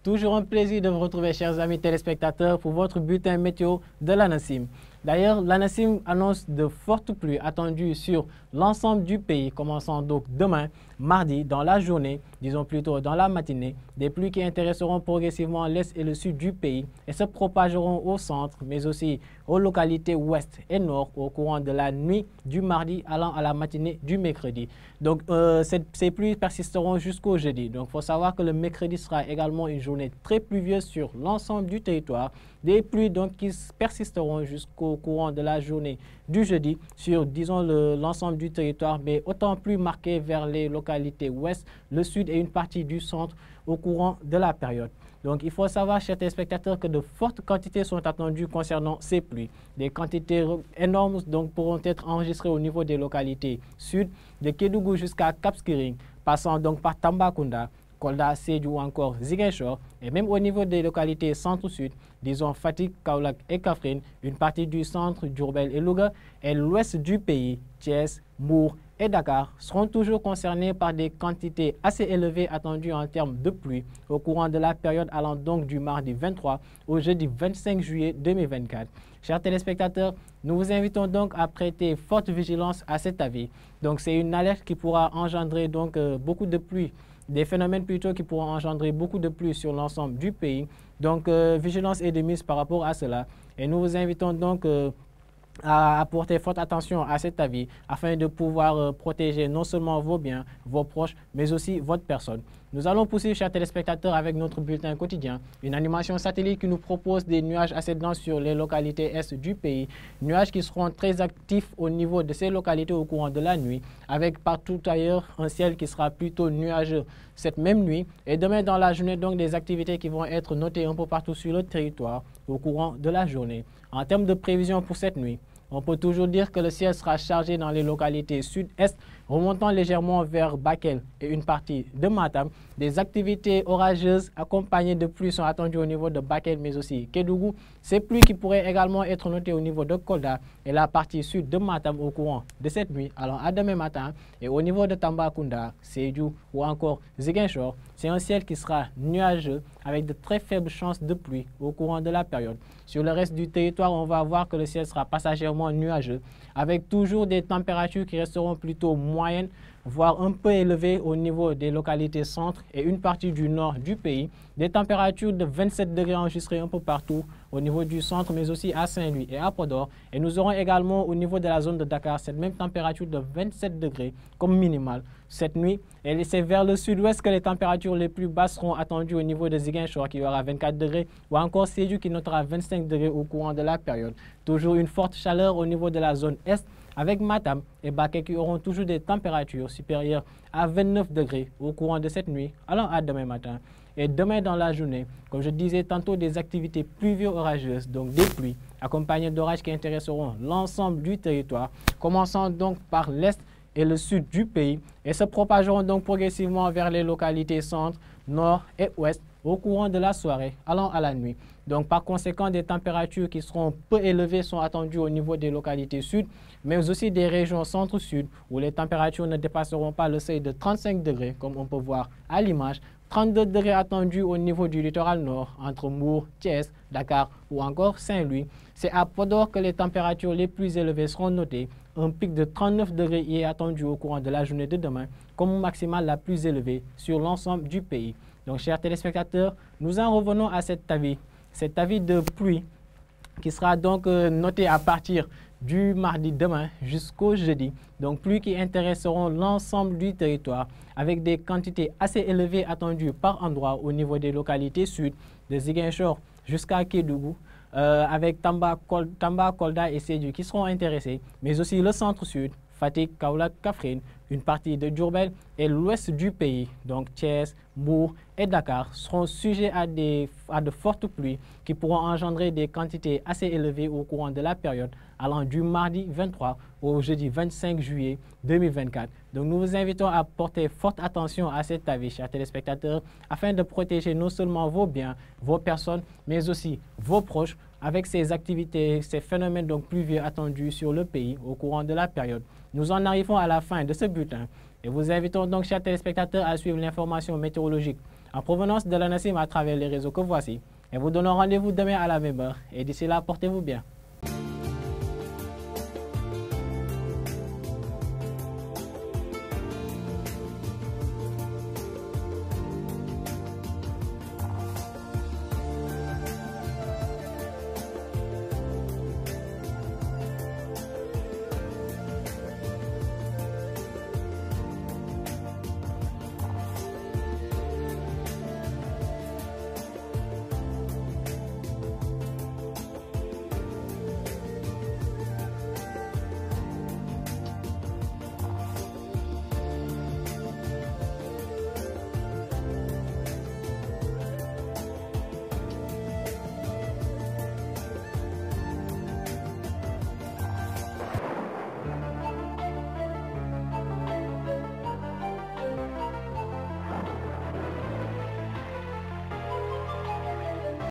Toujours un plaisir de vous retrouver, chers amis téléspectateurs, pour votre bulletin météo de l'ANACIM. D'ailleurs, l'ANACIM annonce de fortes pluies attendues sur l'ensemble du pays, commençant donc demain, mardi, dans la journée, disons plutôt dans la matinée, des pluies qui intéresseront progressivement l'est et le sud du pays et se propageront au centre, mais aussi aux localités ouest et nord au courant de la nuit du mardi allant à la matinée du mercredi. Donc, ces pluies persisteront jusqu'au jeudi. Donc, il faut savoir que le mercredi sera également une journée très pluvieuse sur l'ensemble du territoire. Des pluies donc qui persisteront jusqu'au courant de la journée du jeudi sur, disons, l'ensemble du territoire, mais autant plus marquées vers les localités ouest, le sud et une partie du centre au courant de la période. Donc, il faut savoir, chers téléspectateurs, que de fortes quantités sont attendues concernant ces pluies. Des quantités énormes donc, pourront être enregistrées au niveau des localités sud, de Kédougou jusqu'à Cap Skirring, passant donc par Tambacounda, Kolda, Sédhiou ou encore Ziguinchor, et même au niveau des localités centre-sud, disons Fatick, Kaolack et Kaffrine, une partie du centre, Diourbel et Louga, et l'ouest du pays, Thiès, Mbour et Dakar, seront toujours concernés par des quantités assez élevées attendues en termes de pluie au courant de la période allant donc du mardi 23 au jeudi 25 juillet 2024. Chers téléspectateurs, nous vous invitons donc à prêter forte vigilance à cet avis. Donc c'est une alerte qui pourra engendrer donc beaucoup de pluie, des phénomènes plutôt qui pourront engendrer beaucoup de pluie sur l'ensemble du pays. Donc vigilance est de mise par rapport à cela. Et nous vous invitons donc à porter forte attention à cet avis afin de pouvoir protéger non seulement vos biens, vos proches, mais aussi votre personne. Nous allons poursuivre, chers téléspectateurs, avec notre bulletin quotidien, une animation satellite qui nous propose des nuages assez denses sur les localités est du pays, nuages qui seront très actifs au niveau de ces localités au courant de la nuit, avec partout ailleurs un ciel qui sera plutôt nuageux cette même nuit, et demain dans la journée donc des activités qui vont être notées un peu partout sur le territoire au courant de la journée. En termes de prévision pour cette nuit, on peut toujours dire que le ciel sera chargé dans les localités sud-est, remontant légèrement vers Bakel et une partie de Matam. Des activités orageuses accompagnées de pluies sont attendues au niveau de Bakel, mais aussi Kédougou. Ces pluies qui pourraient également être notées au niveau de Kolda et la partie sud de Matam au courant de cette nuit, allant à demain matin. Et au niveau de Tambacounda, Sédhiou ou encore Ziguinchor, c'est un ciel qui sera nuageux avec de très faibles chances de pluie au courant de la période. Sur le reste du territoire, on va voir que le ciel sera passagèrement nuageux, avec toujours des températures qui resteront plutôt moyennes, voire un peu élevées au niveau des localités centre et une partie du nord du pays. Des températures de 27 degrés enregistrées un peu partout au niveau du centre, mais aussi à Saint-Louis et à Podor. Et nous aurons également au niveau de la zone de Dakar cette même température de 27 degrés comme minimale cette nuit. Et c'est vers le sud-ouest que les températures les plus basses seront attendues au niveau de Ziguinchor qui aura 24 degrés ou encore Sédhiou qui notera 25 degrés au courant de la période. Toujours une forte chaleur au niveau de la zone est avec Matam et Bakel qui auront toujours des températures supérieures à 29 degrés au courant de cette nuit allant à demain matin. Et demain dans la journée, comme je disais tantôt, des activités pluvio-orageuses, donc des pluies accompagnées d'orages qui intéresseront l'ensemble du territoire, commençant donc par l'est et le sud du pays et se propageront donc progressivement vers les localités centre, nord et ouest au courant de la soirée allant à la nuit. Donc par conséquent, des températures qui seront peu élevées sont attendues au niveau des localités sud, mais aussi des régions centre-sud où les températures ne dépasseront pas le seuil de 35 degrés comme on peut voir à l'image. 32 degrés attendus au niveau du littoral nord entre Mbour, Thiès, Dakar ou encore Saint-Louis. C'est à Podor que les températures les plus élevées seront notées. Un pic de 39 degrés y est attendu au courant de la journée de demain comme maximale la plus élevée sur l'ensemble du pays. Donc chers téléspectateurs, nous en revenons à cet avis de pluie qui sera donc noté à partir du mardi demain jusqu'au jeudi. Donc pluies qui intéresseront l'ensemble du territoire avec des quantités assez élevées attendues par endroits au niveau des localités sud, de Ziguinchor jusqu'à Kédougou, avec Tamba, Kolda et Sédhiou qui seront intéressés, mais aussi le centre-sud, Fatick, Kaolack, Kaffrine, une partie de Diourbel et l'ouest du pays, donc Thiès, Mbour et Dakar, seront sujets à de fortes pluies qui pourront engendrer des quantités assez élevées au courant de la période allant du mardi 23 au jeudi 25 juillet 2024. Donc nous vous invitons à porter forte attention à cet avis, chers téléspectateurs, afin de protéger non seulement vos biens, vos personnes, mais aussi vos proches avec ces activités, ces phénomènes donc pluvieux attendus sur le pays au courant de la période. Nous en arrivons à la fin de ce bulletin et vous invitons donc, chers téléspectateurs, à suivre l'information météorologique en provenance de l'ANACIM à travers les réseaux que voici. Et vous donnons rendez-vous demain à la même heure. Et d'ici là, portez-vous bien.